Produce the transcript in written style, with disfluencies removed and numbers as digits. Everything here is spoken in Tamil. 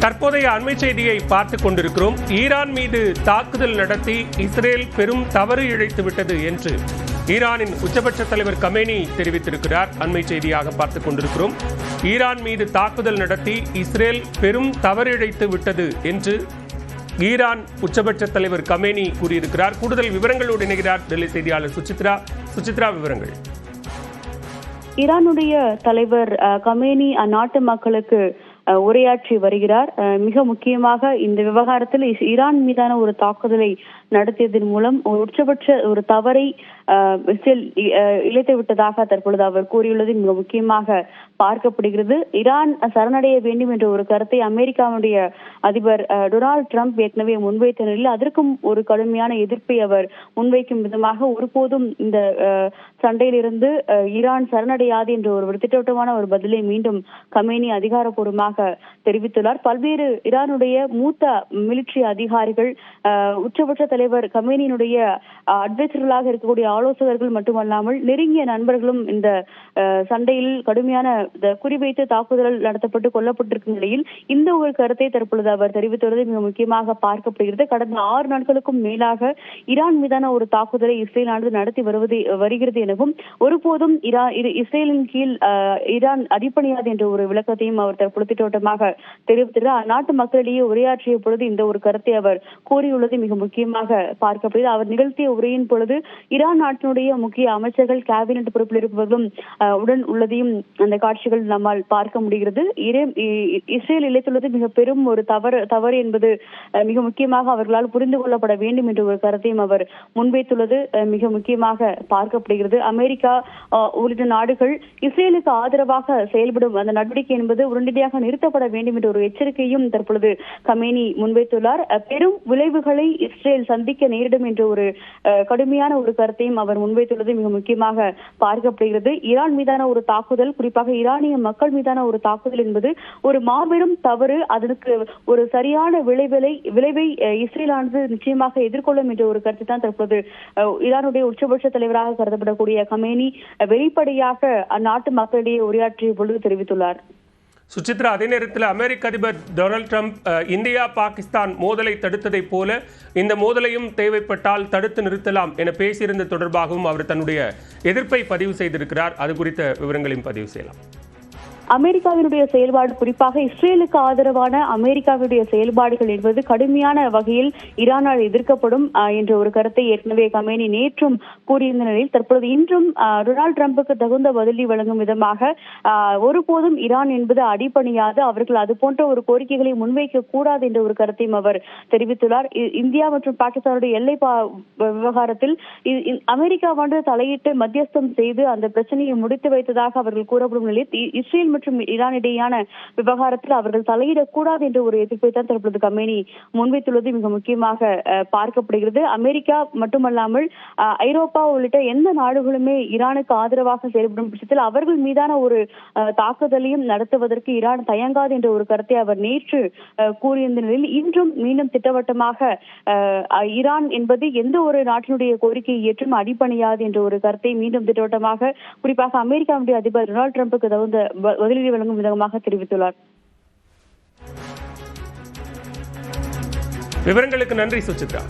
தற்போதைய அண்மை செய்தியை பார்த்துக் கொண்டிருக்கிறோம். ஈரான் மீது தாக்குதல் நடத்தி இஸ்ரேல் பெரும் தவறு இழைத்துவிட்டது என்று ஈரானின் உச்சபட்ச தலைவர் கமேனி தெரிவித்திருக்கிறார். அண்மை செய்தியாக பார்த்துக் கொண்டிருக்கிறோம். ஈரான் மீது தாக்குதல் நடத்தி இஸ்ரேல் பெரும் தவறு இழைத்து விட்டது என்று ஈரான் உச்சபட்ச தலைவர் கமேனி கூறியிருக்கிறார். கூடுதல் விவரங்களோடு இணைகிறார் டெல்லி செய்தியாளர் சுசித்ரா. விவரங்கள். ஈரானுடைய தலைவர் கமேனி அந்நாட்டு மக்களுக்கு உரையாற்றி வருகிறார். மிக முக்கியமாக இந்த விவகாரத்தில் ஈரான் மீதான ஒரு தாக்குதலை நடத்தியதன் மூலம் ஒரு உச்சபட்ச ஒரு தவறை இழைத்து விட்டதாக தற்பொழுது அவர் கூறியுள்ளது மிக முக்கியமாக பார்க்கப்படுகிறது. ஈரான் சரணடைய வேண்டும் என்ற ஒரு கருத்தை அமெரிக்காவுடைய அதிபர் டொனால்டு டிரம்ப் ஏற்கனவே முன்வைத்த நிலையில் அதற்கும் ஒரு கடுமையான எதிர்ப்பை அவர் முன்வைக்கும் விதமாக ஒருபோதும் இந்த சண்டையிலிருந்து ஈரான் சரணடையாது என்ற ஒரு திட்டவட்டமான ஒரு பதிலை மீண்டும் கமேனி அதிகாரப்பூர்வமாக தெரிவித்துள்ளார். பல்வேறு ஈரானுடைய மூத்த மிலிட்டரி அதிகாரிகள் உச்சபட்ச தலைவர் கமேனியினுடைய அட்வைசர்களாக இருக்கக்கூடிய ஆலோசகர்கள் மட்டுமல்லாமல் நெருங்கிய நண்பர்களும் இந்த சண்டையில் கடுமையான குறிவைத்து தாக்குதல் நடத்தப்பட்டு கொல்லப்பட்டிருக்கும் நிலையில் இந்த ஒரு கருத்தை தற்பொழுது அவர் தெரிவித்துள்ளது மிக முக்கியமாக பார்க்கப்படுகிறது. கடந்த 6 நாட்களுக்கும் மேலாக ஈரான் மீதான ஒரு தாக்குதலை இஸ்ரேலானது நடத்தி வருகிறது எனவும் ஒருபோதும் இஸ்ரேலின் கீழ் ஈரான் அடிப்பணியாது என்ற ஒரு விளக்கத்தையும் அவர் தற்பொழுது திட்டவட்டமாக தெரிவித்துள்ளார். அந்நாட்டு மக்களிடையே உரையாற்றிய பொழுது இந்த ஒரு கருத்தை அவர் கூறியுள்ளது மிக முக்கியமாக பார்க்கப்படுகிறது. அவர் நிகழ்த்திய உரையின் பொழுது ஈரான் நாட்டினுடைய முக்கிய அமைச்சர்கள் கேபினெட் பொறுப்பில் இருப்பவர்களும் உடன் உள்ளதையும் அந்த காட்சிகள் நம்மால் பார்க்க முடிகிறது. இஸ்ரேல் இழைத்துள்ளது மிக பெரும் ஒரு தவறு என்பது மிக முக்கியமாக அவர்களால் புரிந்து கொள்ளப்பட வேண்டும் என்ற ஒரு கருத்தையும் அவர் முன்வைத்துள்ளது மிக முக்கியமாக பார்க்கப்படுகிறது. அமெரிக்கா உள்ளிட்ட நாடுகள் இஸ்ரேலுக்கு ஆதரவாக செயல்படும் அந்த நடவடிக்கை என்பது உடனடியாக நிறுத்தப்பட வேண்டும் என்ற ஒரு எச்சரிக்கையும் தற்பொழுது கமேனி முன்வைத்துள்ளார். பெரும் விளைவுகளை இஸ்ரேல் சந்திக்க நேரிடும் என்ற ஒரு கடுமையான ஒரு கருத்தையும் அவர் முன்வைத்துள்ளது மிக முக்கியமாக பார்க்கப்படுகிறது. ஈரான் மீதான ஒரு தாக்குதல், குறிப்பாக ஈரானிய மக்கள் மீதான ஒரு தாக்குதல் என்பது ஒரு மாபெரும் தவறு. அதற்கு ஒரு சரியான விளைவை இஸ்ரேலானது நிச்சயமாக எதிர்கொள்ளும் என்ற ஒரு கருத்தை தான் தற்போது ஈரானுடைய உச்சபட்ச தலைவராக கருதப்படக்கூடிய கமேனி வெளிப்படையாக அந்நாட்டு மக்களிடையே உரையாற்றிய பொழுது தெரிவித்துள்ளார். சுசித்ரா, அதே நேரத்தில் அமெரிக்க அதிபர் டொனால்டு டிரம்ப் இந்தியா பாகிஸ்தான் மோதலை தடுத்ததை போல இந்த மோதலையும் தேவைப்பட்டால் தடுத்து நிறுத்தலாம் என பேசியிருந்த தொடர்பாகவும் அவர் தன்னுடைய எதிர்ப்பை பதிவு செய்திருக்கிறார். அது குறித்த விவரங்களையும் பதிவு செய்யலாம். அமெரிக்காவினுடைய செயல்பாடு, குறிப்பாக இஸ்ரேலுக்கு ஆதரவான அமெரிக்காவுடைய செயல்பாடுகள் என்பது கடுமையான வகையில் ஈரானால் எதிர்க்கப்படும் என்ற ஒரு கருத்தை ஏற்கனவே கமேனி நேற்றும் கூறியிருந்த நிலையில் தற்பொழுது இன்றும் டொனால்டு டிரம்புக்கு தகுந்த பதிலடி வழங்கும் விதமாக ஒருபோதும் ஈரான் என்பது அடிபணியாது, அவர்கள் அது போன்ற ஒரு கோரிக்கைகளை முன்வைக்க கூடாது என்ற ஒரு கருத்தையும் அவர் தெரிவித்துள்ளார். இந்தியா மற்றும் பாகிஸ்தானுடைய எல்லை விவகாரத்தில் அமெரிக்காவானது தலையிட்டு மத்தியஸ்தம் செய்து அந்த பிரச்சனையை முடித்து வைத்ததாக அவர்கள் கூறப்படும் நிலையில் இஸ்ரேல் மற்றும் ஈரான் இடையான விவகாரத்தில் அவர்கள் தலையிடக்கூடாது என்ற ஒரு எதிர்ப்பை தான் தற்பொழுது கமேனி முன்வைத்துள்ளது மிக முக்கியமாக பார்க்கப்படுகிறது. அமெரிக்கா மட்டுமல்லாமல் ஐரோப்பா உள்ளிட்ட எந்த நாடுகளுமே ஈரானுக்கு ஆதரவாக செயல்படும் பட்சத்தில் அவர்கள் மீதான ஒரு தாக்குதலையும் நடத்துவதற்கு ஈரான் தயங்காது என்ற ஒரு கருத்தை அவர் நேற்று கூறியிருந்த நிலையில் இன்றும் மீண்டும் திட்டவட்டமாக ஈரான் என்பது எந்த ஒரு நாட்டினுடைய கோரிக்கையை ஏற்றும் அடிபணியாது என்ற ஒரு கருத்தை மீண்டும் திட்டவட்டமாக குறிப்பாக அமெரிக்காவுடைய அதிபர் டொனால்டு டிரம்புக்கு தகுந்த பதிலடி வழங்கும் விதமாக தெரிவித்துள்ளார். விவரங்களுக்கு நன்றி சுசித்ரா.